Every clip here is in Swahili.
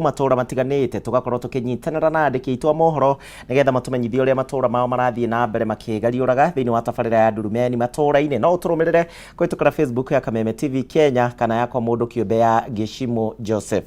Matuura matiganite tugakorwo tukinyitanira na andiki itwa mohoro nigetha matumenyithie uria matura mao marathie na mbere makigariuraga thiini wa tabarira ya Ndurumeni Matuura-ini. No uturumirire kwitukira Facebook ya Kameme TV Kenya kana yakwa mundu kiumbe ya Gishimo Joseph.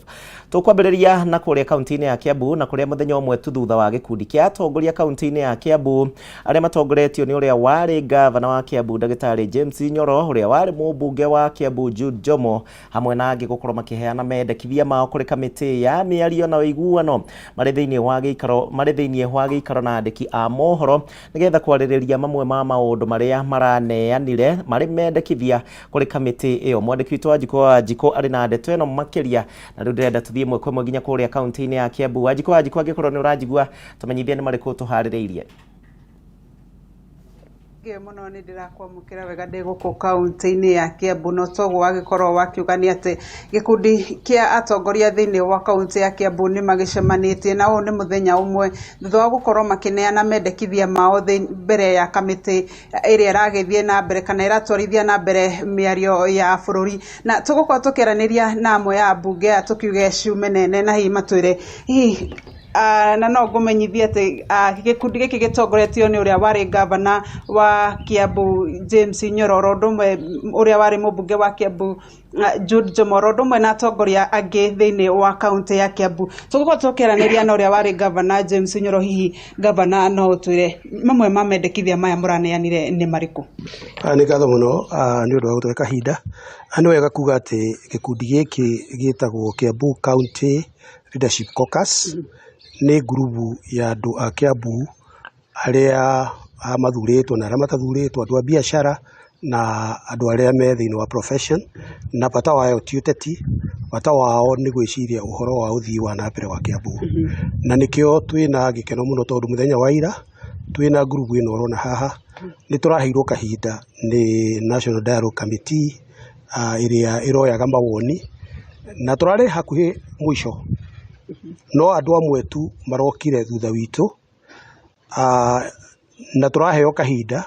Tukwambiriria na kuria kaunti-ini ya Kiambu na kuria muthenya umwe tu thutha wa gikundi kia atongoria kaunti-ini ya Kiambu aria matongoretio ni uria wari gavana wa Kiambu Dagitari James Nyoro, uria wari mubunge wa Kiambu Jude Jomo hamwe na angi gukorwo makiheana mendekithia mao kuri kamiti ya miario na wiguano mari thiini wa giikaro na andiki a mohoro nigetha kwaririria mamwe ma maundu maria maraneanire mari mendekithia kuri kamiti iyo. Mwandiki witũ wa Jiko ari na ndeto ĩno makiria na riu ndirenda tuthie mwe kwa mwe nginya kuria kaunti-ini ya Kiambu. Jiko angikorwo ni urajigua tumenyithie ni mariku tuhaririirie. Muno ni ndirakwamukira wega ndi guku kaunti-ini ya Kiambu. No toguo agikorwo wakiuga ni ati gikundi kia atongoria thiini wa kaunti ya Kiambu ni magicemanitie na uyu ni muthenya umwe thutha wa gukorwo makineana mendekithia mao mbere ya kamiti iria iragithie na mbere kana iratwarithia na mbere miario ya bururi, na tugukorwo tukiraniria na amwe ya mbunge tukiuge ciume nene na hihi matwire hihi na no ngumenyithie ati gikundi giki gitongoretio ni uria wari gavana wa Kiambu James Nyoro, ndumwe uria wari mubunge wa Kiambu Jude Jomo, ndumwe na atongoria angi thiini wa kaunti ya Kiambu. Tugukorwo tukiraniria na uria wari gavana James Nyoro. Hihi gavana no utwire mamwe ma mendekithia maya muraneanire ni mariku? Ni ngatho muno ni undu wa gutwe kahinda. Ni wega kuga ati gikundi giki gitagwo Kiambu County Leadership Caucus ni grupu ya andu a Kiambu aria mathuritwo na aria matathuritwo, andu a biashara na andu aria me thiini wa profession, na bata wao ti uteti, bata wao ni gwiciria uhoro wa uthii wa na mbere wa Kiambu. Na nikio twina gikeno muno tondu muthenya wa ira twina grupu ino urona haha ni turaheirwo kahinda ni National Dialogue Committee iria iroyaga mawoni na turari hakuhi mwisho. No andu amwe tu marokire thutha witu na turaheo kahinda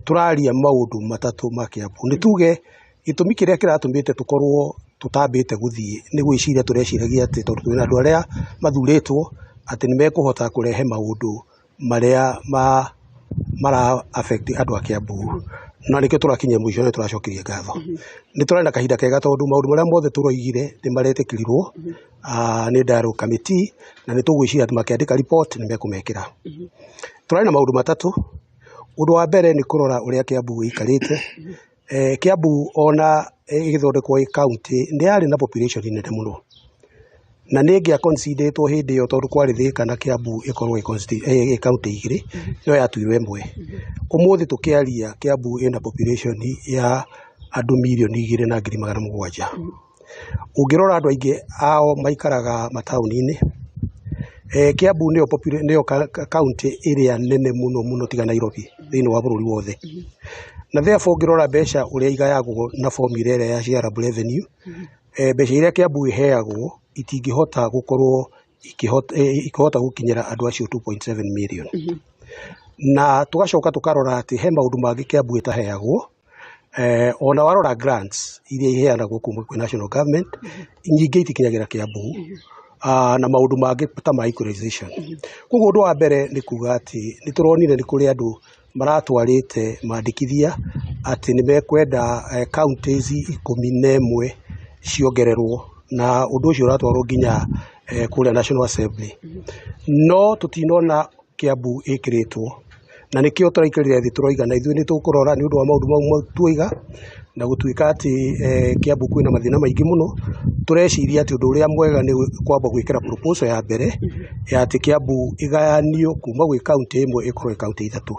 turaria maundu matatu ma Kiambu. Ni tuge gitumi kiria kiratumite tukorwo tutambite guthie ni gwiciria tureciragia ati tondu twina andu aria mathuritwo ati ni mekuhota kurehe maundu maria mara affect andu a Kiambu, na nikio turakinya mwisho ni turacokeria ngatho. Ni turenda kahinda kega tondu maundu maria mothe turoigire ni maretekirirwo ni Dialogue Committee na ni tugwiciria ati makiandika report ni mekumekira. Turari na maundu matatu. Undu wa mbere ni kurora uria Kiambu ikarite. Kiambu ona igithondekwo i county ni yari na population nene muno, na ningia consideretwo hindi yo tondu kwari thika na Kiambu ikorwo i county igiri no yatuirwo imwe. Umuthi tukiaria Kiambu ina population ya andu milioni 2.700,000. Ungirora andu aingi ao maikaraga matauni-ini. Kiambu niyo county iria nene muno tiga Nairobi thiini wa bururi wothe. Na therefore ungirora mbeca uria igayagwo na formula iria ya share revenue, mbeca iria Kiambu iheagwo itingihota gukorwo ikihota gukinyira andu acio 2.7 million. Na tugacoka tukarora ati he maundu mangi Kiambu itaheagwo. Ona warora grants iria iheanagwo kuma kwi national government nyingi itikinyagira Kiambu na maundu mangi ta ma equalization. Koguo undu wa mbere ni kuga ati ni turonire ni kuri andu maratwarite mandikithia ati ni mekwenda counties 11 ciongererwo, na undu ucio uratwarwo nginya kuri National Assembly. No tutinona Kiambu ikiritwo, na nikio turaikirira thi turoiga na ithuĩ ni tukurora ni undu wa maundu mau tuiga na gutuika ati Kiambu kwina mathina maingi muno. Tureciria ati undu uria mwega ni kwamba gwikira proposal ya mbere ya ati Kiambu igayanio kuma gwi county imwe ikorwo county ithatu.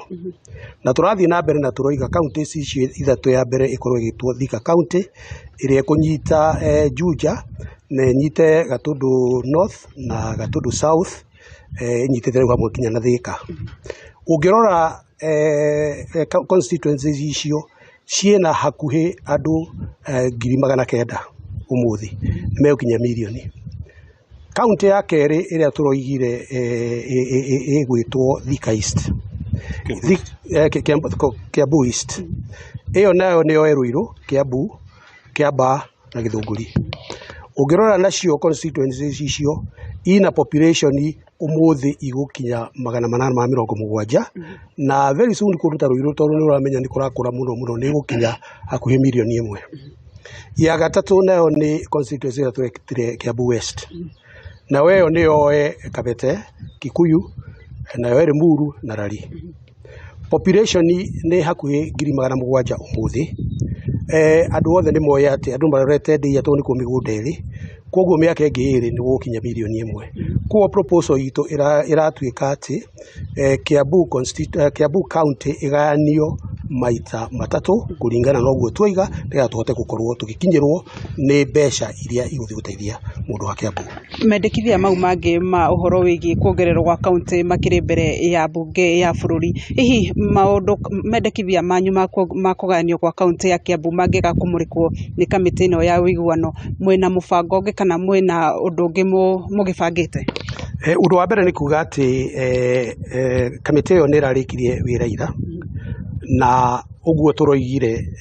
Na turathie na mbere na turoiga county icio ithatu ya mbere ikorwo igitwo Thika County iria kunyita Juja na nyite Gatundu North na Gatundu South, nyite thero hamwe kinya na Thika. Ungirora constituencies icio ciena hakuhi andu 900,000 umuthi megukinya milioni. County ya keri iria turoigire igwitwo Thika East, Kiambu East, iyo nayo niyo Ruiru, Kiambu, Kiamba na Githunguri. Ungirora nacio constituencies icio ina population umuthi igukinya 870 na very soon kuruta Ruiru tondu ni uramenya ni kurakura muno ni gukinya hakuhi milioni 1. Ya gatatu nayo ni constituency ya twetire Kiambu West. Na weyo ni oe Kabete, Kikuyu, na yoere Muru na Rari. Population ni hakuhi 700 umuthi. Andu othe ni moya ati andu marorete ndia to ni ku migunda iri koguo miaka ingi iri ni gukinya milioni 1 kwa proposal itu iratuika ati Kiambu county iganio maita matatu kuringana na uguo twiga ndia tuhote gukorwo tugikinyirwo ni mbeca iria iguthi guteithia mundu wa Kiambu. Mendekithia mau mangi ma uhoro wigi kuongererwo kwa county makiri mbere ya bunge ya bururi. Hihi maundu mendekithia manyu ma kuganio kwa county ya Kiambu mangika kumurikwo ni kamiti ino ya wiguano mwena mubango ungi kana mwena undu ungi mugibangite? Undu wa mbere ni kuga ati kamiti iyo ni rarikirie wira ira na uguo turoigire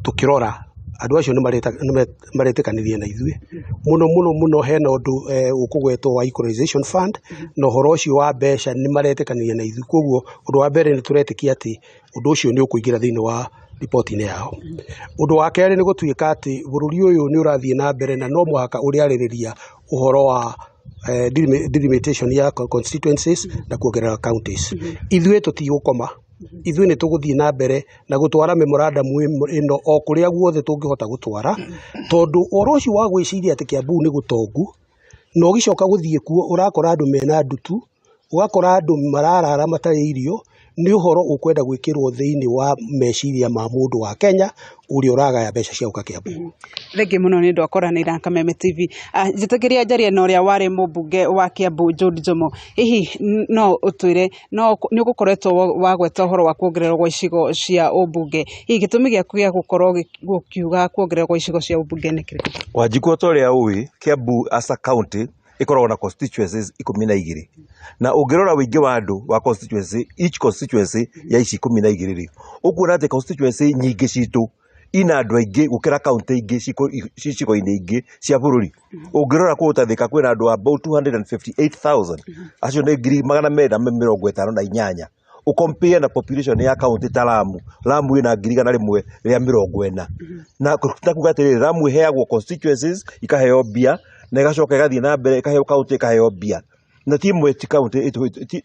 tukirora andu acio ni maretekanirie na ithuĩ muno hena undu ukugwetwo wa equalization fund no horo ucio wa mbeca ni maretekanirie na ithuĩ koguo undu wa mbere ni turetikia ati undu ucio ni ukuingira thiini wa ripoti-ini yao. Undu wa keri ni gutuika ati bururi uyu ni urathie na mbere na no muhaka uriaririria uhoro wa delimitation ya constituencies na kuongerera counties. Ithuĩ tutigukoma, ithuĩ ni tuguthie na mbere na gutwara memorandum ino o kuria guothe tungihota gutwara tondu oro ucio wa gwiciria ati Kiambu ni gutongu no gicoka guthie kuo urakora andu mena ndutu, ugakora andu mararara matari irio, ni uhoro ukwenda gwikirwo thiini wa meciria ma mundu wa Kenya uri uragaya mbeca cia uka Kiambu. Thenge muno ni ndu akoranira Kameme TV. Jitagiria jaria na uria wari mubunge wa Kiambu Jude Jomo. Hihi no utwire no ni ugukoretwo wagweta uhoro wa kuongererwo kwa icigo cia ubunge. Hihi gitumi giaku gia gukorwo gukiuga kuongererwo kwa icigo cia ubunge ni kiriko? Wajiko toria uwi Kiambu as a county ikoragwo na constituencies 12 na ungirora wingi wa andu wa constituency each constituency ya ici 12 ri ukuona ati constituency nyingi citu ina andu aingi gukira county ingi cicigo-ini ingi cia bururi. Ungirora kutathika kwina andu about 258,000 acio ni 258 ukompare na population ya county ta Lamu ina 140 na kuga atiri Lamu heagwo constituencies ikaheo bia na igacoka igathie na mbere ikaheo county ikaheo bia na timwe ti county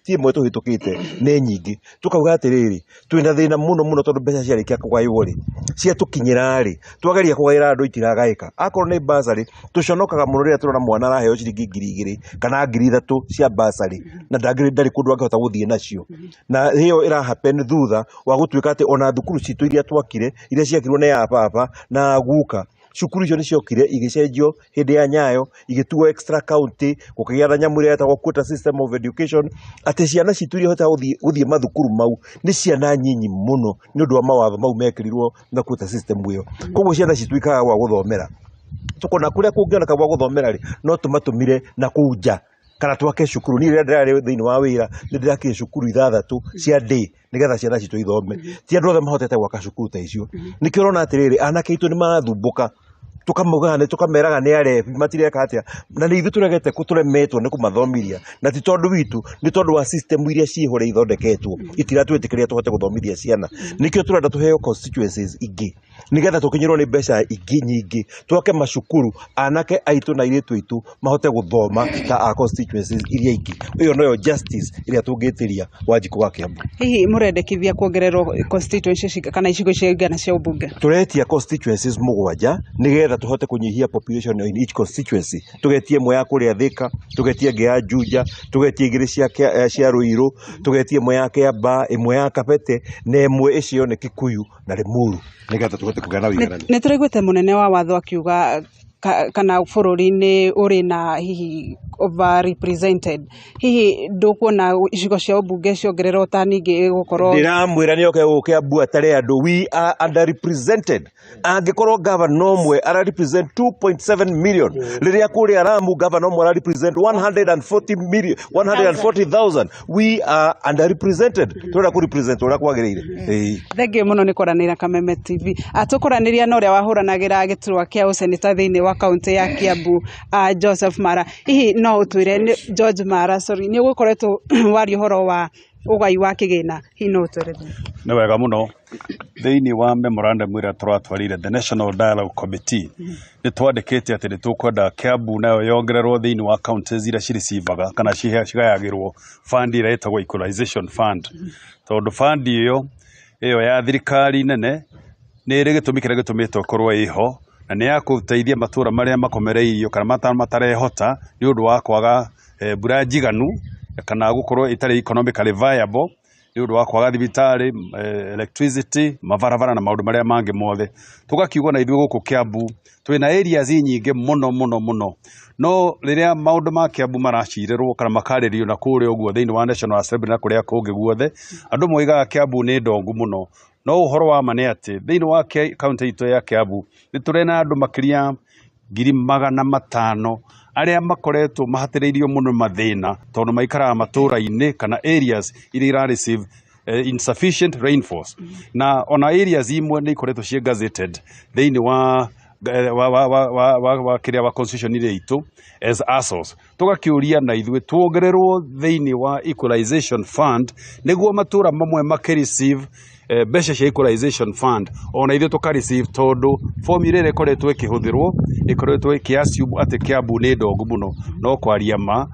timwe tuhitukite ni nyingi tukauga atiriri twina thina muno tondu mbeca ciarikia kugaywo ri cia tukinyira ri twageria kugaira andu itiragaika akorwo ni basari tuconokaga muno ria turona mwana araheo ciringi 2,000 kana 3,000 cia basari na ndari kundu angihota guthie nacio na hiyo ira happen thutha wa gutuika ati ona thukuru citu iria twakire iria ciakirwo ni ya papa na guka cukuru icio niciokire igicenjio hindi ya Nyayo igituo extra county gukigia na nyamure yetagwo quota system of education ati ciana citu iria hota guthie mathukuru mau ni ciana nyinyi muno ni undu wa mawatho mau mekirirwo na quota system iyo koguo ciana citu ikaga gwa guthomera tukona kuria kungioneka gwa guthomera ri no tumatumire na kuja kana twake cukuru ni ndirari thiini wa wira ndiraki cukuru 6 cia day nigetha ciana citu ithome ti andu othe mahotete gwaka cukuru ta icio nikio rona atiriri anake itu ni marathumbuka tukamugane tukameraga ni arebi matireka atia na ni ithu turegete kuturemetwo ni kumathomiria na ti tondu witu ni tondu wa system iria ciihore ithondeketwo itiratwitikiria tuhote guthomithia ciana nikio turenda tuheo constituencies ingi nigetha tukinyirwo ni mbeca ingi nyingi twake macukuru anake aitu na iritu itu mahote guthoma ta a constituencies iria ingi iyo noyo justice iria tungitiria Wanjiku wa Kiambu. Hihi murendekithia kuongererwo constituencies kana icigo cia igana cia ubunge? Turetia constituencies 7 nigetha tuhote kunyihia population in each constituency tugetie mwe ya kuria Thika tugetie nge ya Juja tugetie igiri cia Ruiru tugetie mwe ya Kiamba imwe ya Kabete na imwe icio ni Kikuyu na Limuru nigetha tuhote kugana wigarani. Ni turiguite munene wa watho akiuga kana bururi ni uri na hihi over represented hihi ndukuona icigo cia ubunge ciongererwo ta ningi gukorwo ndiramwira ni oke Kiambu atari andu we are underrepresented angikorwo governor omwe ara represent 2.7 million riria kuria Lamu governor omwe ara represent 140,000 we are underrepresented turenda ku represent ura kwagiriire thenge muno ni koranira Kameme TV atukoraniria na uria wahuranagira giturwa kia useneta thiini wa county ya Kiambu Joseph Mara hihi no utwire George Mara sorry ni gukoretwo wari horo wa ugai wa kigina hihi no utwire ni wega muno thiini wa memorandum ira turatwarire the National Dialogue Committee ni twandikite ati ni tukwenda Kiambu nayo yongererwo thiini wa counties ira ciricivaga kana cigayagirwo fund ira etagwo equalization fund tondu fund iyo ya thirikari nene ni iri gitumi kira gitumitwo korwo iho na ni ya kuteithia matura maria makomereirio kana matarehota ni undu wa kwaga mbura njiganu kana gukorwo itari economically viable ni undu wa kwaga thibitari electricity mavarabara na maundu maria mangi mothe tugakiugo na ithuĩ guku Kiambu twina areas nyingi muno no riria maundu ma Kiambu maracirerwo kana makaririo na kuria uguo thiini wa National Assembly na kuria kungi guothe andu moigaga Kiambu ni ndongu muno no uhoro wa mane ati thiini wa county ito ya Kiambu ni turena andu makiria 500,000 aria makoretwo mahatiriirio muno mathina tondu maikara Matuura-ini kana areas iria receive insufficient rainfalls na ona areas imwe ni ikoretwo cie gazetted thiini wa kiria wa constitution ile itu as ASOS tugakiuria na ithuĩ tuongererwo thiini wa equalization fund niguo matura mamwe makireceive mbeca cia equalization fund ona ithuĩ tukareceive tondu formula ĩrĩa ĩkoretwo ĩkĩhũthĩrwo ĩkoretwo ĩkĩassume atĩ Kiambu nĩ ndongu muno no kwaria ma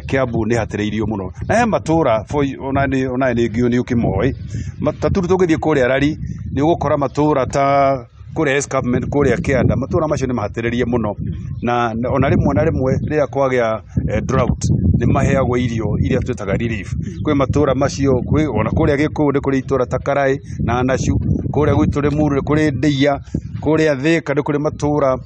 Kiambu nĩ hatĩrĩirio muno na he matura ona nĩ ngiuni ukimoi mataturu tũgĩthiĩ kũrĩa Rari nĩ ũgũkora matura ta kuria escarpment kuria Kianda matura macio ni mahatĩrĩrie muno na ona rimwe riria kwagĩa drought ni maheagwo irio iria twetaga relief kwi matura macio kwi ona kuria Gikundi kuri itura ta Karai na Nacu kuria gwitu Limuru kuri Ndeia kuria Thika ni kuri matura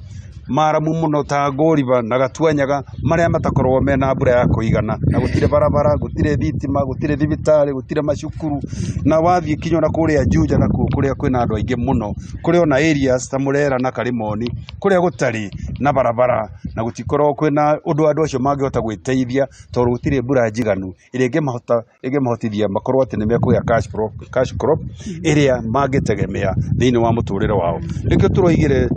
maramu muno ta Ngoriba na Gatuanyaga maria matakorwo mena mbura ya kuigana na gutire barabara gutire thitima gutire thibitari gutire macukuru na wathie kinyo na kuria Juja na kuria kwina andu aingi muno kuria ona areas ta Murera na Karimoni kuria gutari na barabara na gutikorwo kwina undu andu acio mangihota gwiteithia tondu gutire mbura njiganu iria ingimahotithia makorwo ati ni mekuya cash crop iria mangitegemea thiini wa muturire wao nikio turoigire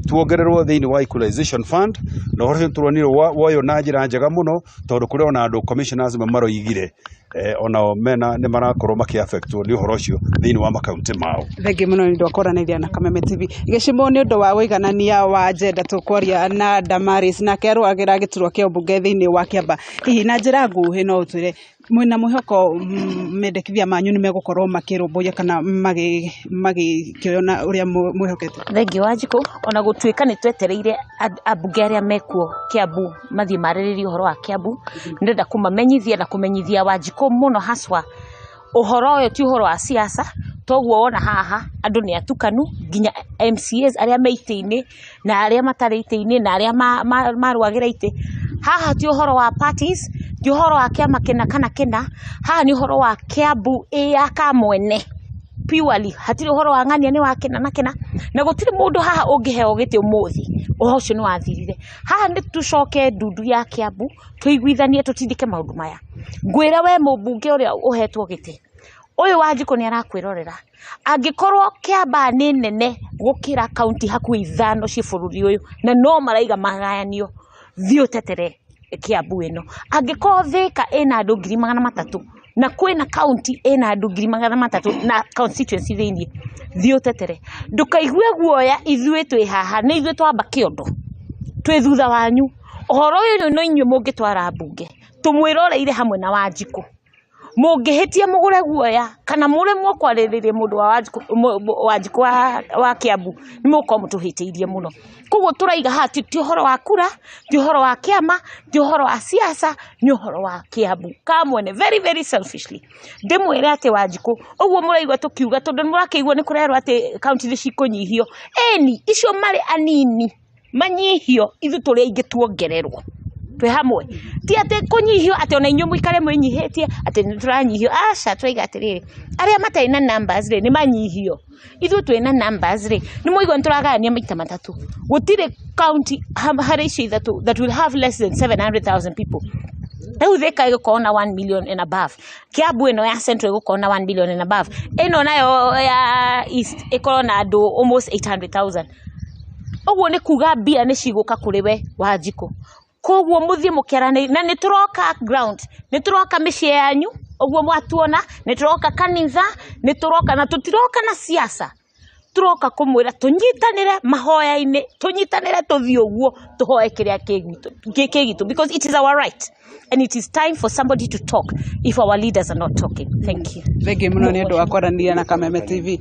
tuongererwo thiini wa equalization fund na horo turoniro woyo na njira njega muno tondu kuri ona andu commissioners maroigire ona mena ni marakorwo makiaffectwo ni horo ucio thiini wa makaunti mao thenge muno ni ndwakoranithia na Kameme TV igicimo ni undu wa wiganania wa agenda tukwaria na Damaris na kero agira giturwa kia ubunge thiini wa Kiamba hihi na njira nguhi no utwire mwina muhoko mendekithia manyu ni megukorwo makirumbuya kana magikirona uria mwihokete thengi Wanjiku ona gutuika ni twetereire abunge aria mekuo Kiambu mathie mariririe uhoro wa Kiambu ndenda kumamenyithia na kumenyithia Wanjiku muno haswa uhoro uyu ti uhoro wa siasa toguo wona haha andu ni atukanu ginya MCAs aria meite-ini na aria matari ite-ini na aria maruagira ite haha ti uhoro wa parties ti uhoro wa kiama kana haha ni uhoro wa Kiambu ya kamwene purely hatiri uhoro wa ng'ania ni wa kena na gutiri mundu haha ungiheo giti umuthi uhoro ucio ni wathirire haha ni tucoke ndundu ya Kiambu tuiguithanie tutindike maundu maya ngwira we mubunge uria uhetwo giti uyu Wanjiku ni arakwirorera angikorwo Kiamba ni nene gukira county haku ithano ci bururi uyu na no maraiga magayanio thio tetere Kiambu ino angikorwo Thika ina andu 300,000 na kwina county ina andu 300,000 na constituency thiini thio tetere ndukaigue guoya ithuĩ twi haha ni ithuĩ twamba kiondo twi thutha wanyu uhoro uyu no inyu mungitwara mbunge tumwiroreire hamwe na Wanjiku mungihitia mugure guoya kana muremwo kwariririe mundu wa Wanjiku wa Kiambu ni muko mutuhiteirie muno koguo turaiga hati ti uhoro wa kura ti uhoro wa kiama ti uhoro wa siasa ni uhoro wa Kiambu kamwene very very selfishly ndimwire ati Wanjiku uguo muraigwa tukiuga tondu murakeigwa ni kurerwo ati county cikunyihio eni icio mari anini manyihio ithu turi aingi tuongererwo twe hamwe ti ate kunyihio ate ona inyo muikare mwenyihetie ate nturanyihio aca twaiga atiriri aria matai na numbers ri ni manyihio ithu twina numbers ri ni muigo nturagania maita matatu gutire county hari icio ithatu that will have less than 700,000 people. Ewu theka iko na 1 million and above. Kiambu eno ya Central iko na 1 billion and above. Eno nayo ya East iko na do almost 800,000. Ogwo ni kuga bia ni ciguka kuri we Wanjiku. Kogwo muthie mukerane na ni turoka ground, ni turoka micii yanyu, ogwo mwatuona, ni turoka kanitha, ni turoka na tutiroka na siasa. Turoka kumwira tunyitanire mahoya-ini, tunyitanire tuthie ogwo tuhoe kiria kigitu because it is our right. And it is time for somebody to talk if our leaders are not talking. Thank you. Thenge muno ni andu akwaranira na Kameme TV.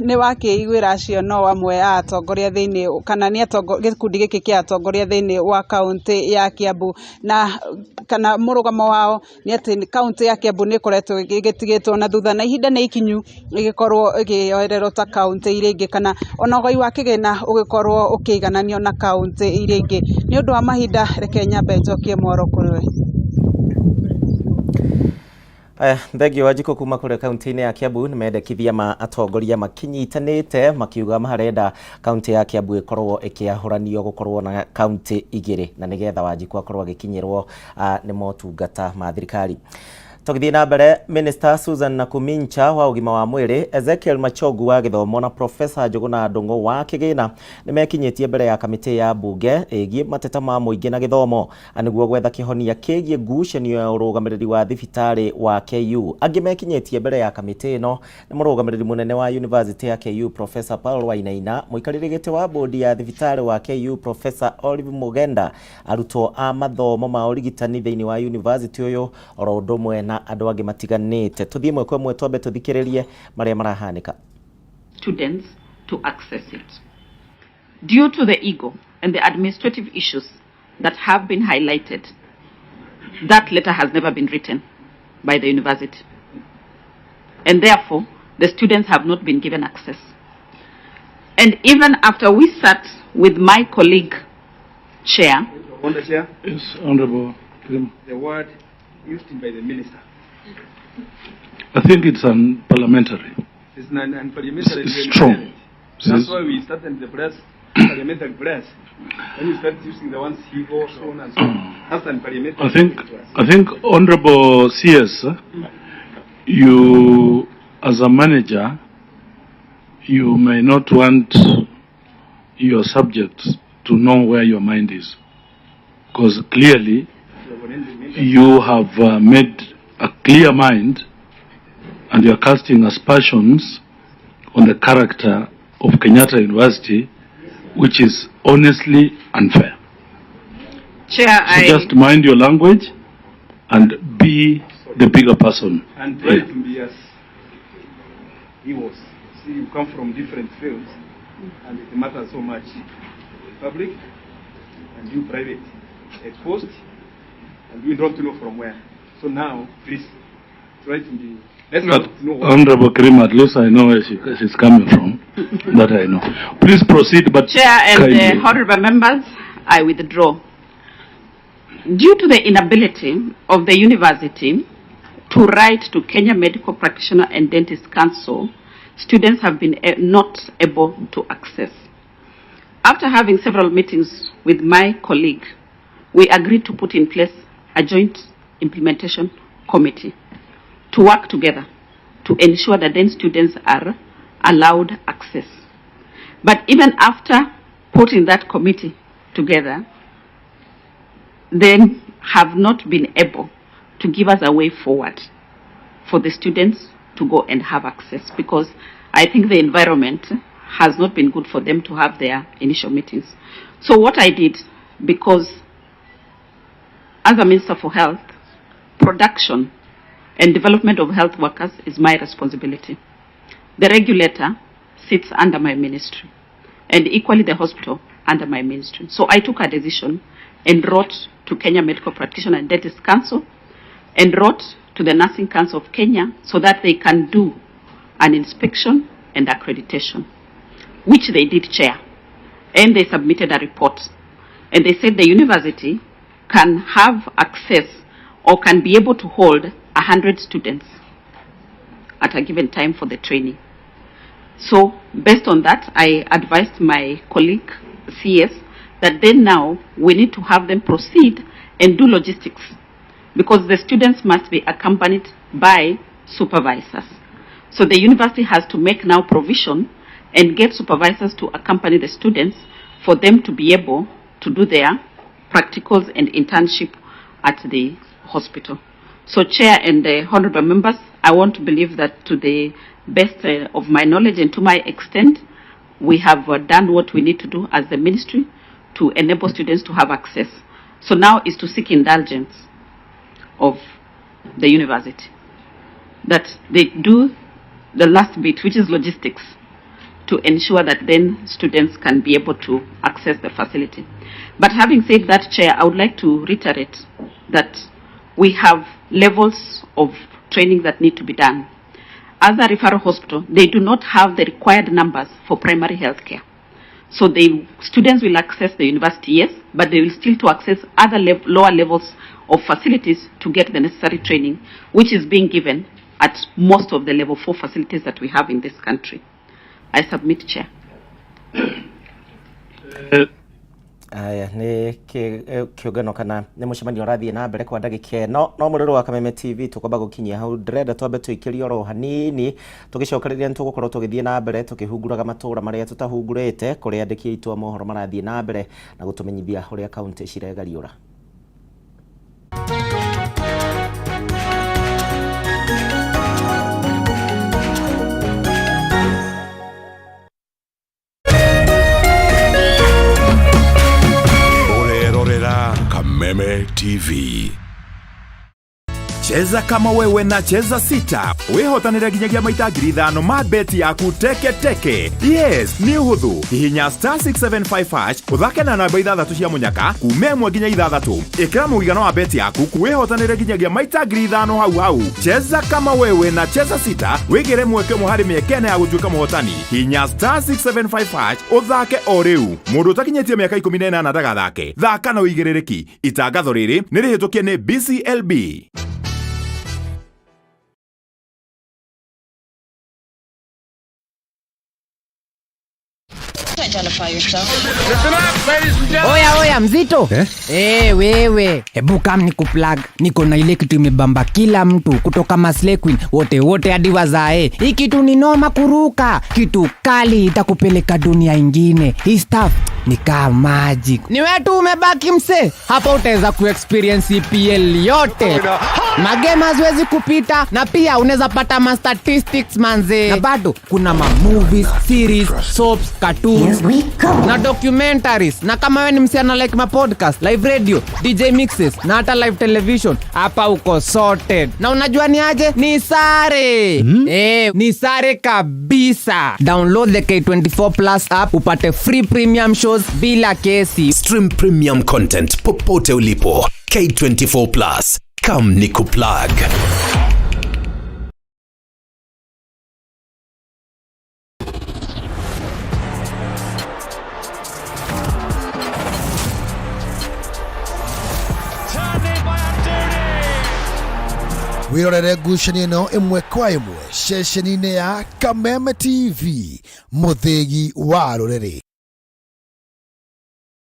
Ni wakiiguira acio no amwe a atongoria thiini kana ni gikundi giki kia atongoria thiini wa kaunti ya Kiambu na kana murugamo wao ni ati kaunti ya Kiambu ni koretwo gitigitwo na thutha na ihinda ni ikinyu igikorwo igioererwo ta kaunti iria ingi kana onogoi wa kigena ugikorwo ukigananio na kaunti iria ingi ni undu wa mahinda reke nyambe njokie mworo kuriwe. Thegio Wanjiku kuma kure kaunti-ini ya Kiambu nimendekithia atongoria makinyitanite makiuga marenda kaunti ya Kiambu ikorwo ikiahuranio gukorwo na kaunti igiri na nigetha Wanjiku akorwo agikinyirwo ni motungata ma thirikari. Tugithii na mbere, Minister Susan Nakumincha wa ugima wa mwiri, Ezekiel Machogu wa githomo na Professor Njuguna Ndung'u wa kigina nimekinyitie mbere ya kamiti ya bunge igie mateta ma muingi na githomo aniguo gwetha kihonia kigie ngucanio ya urugamiriri wa thibitari wa KU. Angi mekinyitie mbere ya kamiti ino ni murugamiriri munene wa University ya KU Professor Paul Wainaina, muikariri giti wa bodi ya thibitari wa KU Professor Olive Mugenda, arutwo a mathomo ma urigitani thiini wa university uyu oro ndomwe na andu angi matiganite. Tuthie mwe kwa mwe twambe tuthikiririe maria marahanika. Students to access it. Due to the ego and the administrative issues that have been highlighted, that letter has never been written by the university. And therefore, the students have not been given access. And even after we sat with my colleague, Chair. Honourable Chair. Yes, Honourable. The word used by the minister. I think it's unparliamentary. It's unparliamentary. It's strong. That's why we started the press, parliamentary press. When you start using the ones he goes on and so on, that's unparliamentary. I think Honourable CS, you as a manager, you may not want your subjects to know where your mind is, because clearly you have made a clear mind and you're casting aspersions on the character of Kenyatta University, which is honestly unfair. Chair, so just mind your language and be the bigger person. And try to be as he was. See, you come from different fields and it matters so much. Public and you private. Exposed and we don't know from where. So now, please, try to be... Let's not know what... Honourable Karim, at least I know where she's coming from. That I know. Please proceed, but... Chair and honourable members, I withdraw. Due to the inability of the university to write to Kenya Medical Practitioner and Dentist Council, students have been not able to access. After having several meetings with my colleague, we agreed to put in place a joint implementation committee to work together to ensure that then students are allowed access. But even after putting that committee together, they have not been able to give us a way forward for the students to go and have access, because I think the environment has not been good for them to have their initial meetings. So what I did, because as a Minister for Health, production and development of health workers is my responsibility. The regulator sits under my ministry, and equally the hospital under my ministry. So I took a decision and wrote to Kenya Medical Practitioner and Dentist Council and wrote to the Nursing Council of Kenya so that they can do an inspection and accreditation, which they did, Chair. And they submitted a report. And they said the university can have access or can be able to hold 100 students at a given time for the training. So based on that, I advised my colleague CS that then now we need to have them proceed and do logistics, because the students must be accompanied by supervisors. So the university has to make now provision and get supervisors to accompany the students for them to be able to do their practicals and internship at the hospital. So Chair and honorable members, I want to believe that to the best of my knowledge and to my extent, we have done what we need to do as the ministry to enable students to have access. So now is to seek indulgence of the university, that they do the last bit, which is logistics, to ensure that then students can be able to access the facility. But having said that, Chair, I would like to reiterate that we have levels of training that need to be done. As a referral hospital, they do not have the required numbers for primary health care. So the students will access the university, yes, but they will still to access other lower levels of facilities to get the necessary training, which is being given at most of the level 4 facilities that we have in this country. I submit, Chair. Aya ni kiugano kana ni mucemanio rathie na mbere kwa ndagika no muriro wa Kameme TV tukwamba gukinyia hau ndrenda twambe tuikirio ro hanini tugicokereria ntugukorwo tugithie na mbere tukihunguraga matura maria tutahungurite kuri andiki aitu mohoro marathie na mbere na gutumenyithia uria county ciregariura. Kameme TV. Cheza kama wewe na cheza sita. Wehotanira ginyagia maita ngiri 5 ma beti yaku teke teke. Yes, ni huthu. Hihinya *675# uthake na namba 6 cia munyaka kume 1 nginya 6. Ikira muigano wa beti yaku kuwehotanira ginyagia maita ngiri 5 hau. Cheza kama wewe na cheza sita. Wigire mweke muhari miekene ya gutuika muhotani. Hihinya *675# uthake o riu. Mundu utakinyetie miaka 18 na ndagathake. Thaka na uigirereki. Itangatho riri nirihitukie ni BCLB. Oya mzito wewe hebu kam nikuplug, niko na ile kitu imebamba kila mtu kutoka Masle Queen wote hadi wazae. Hii kitu ni noma kuruka, kitu kali itakupeleka dunia ingine. Hii stuff ni kama magic. Ni wewe tu umebaki mse, hapa utaweza kuexperience EPL yote, magame haziwezi kupita, na pia unaweza pata ma statistics manze, na bado kuna ma movies, series, soaps, cartoons na documentaries. Na kama wewe ni msiana like ma podcast, live radio, DJ mixes na hata live television, hapa uko sorted. Na unajua ni aje? Ni sare. Ni sare kabisa. Download the K24 Plus app upate free premium shows bila kesi. Stream premium content popote ulipo. K24 Plus. Come nikuplug. Wirorere ngucanio ino imwe kwa imwe ceceni-inĩ ya Kameme TV, muthegi wa rũrĩrĩ.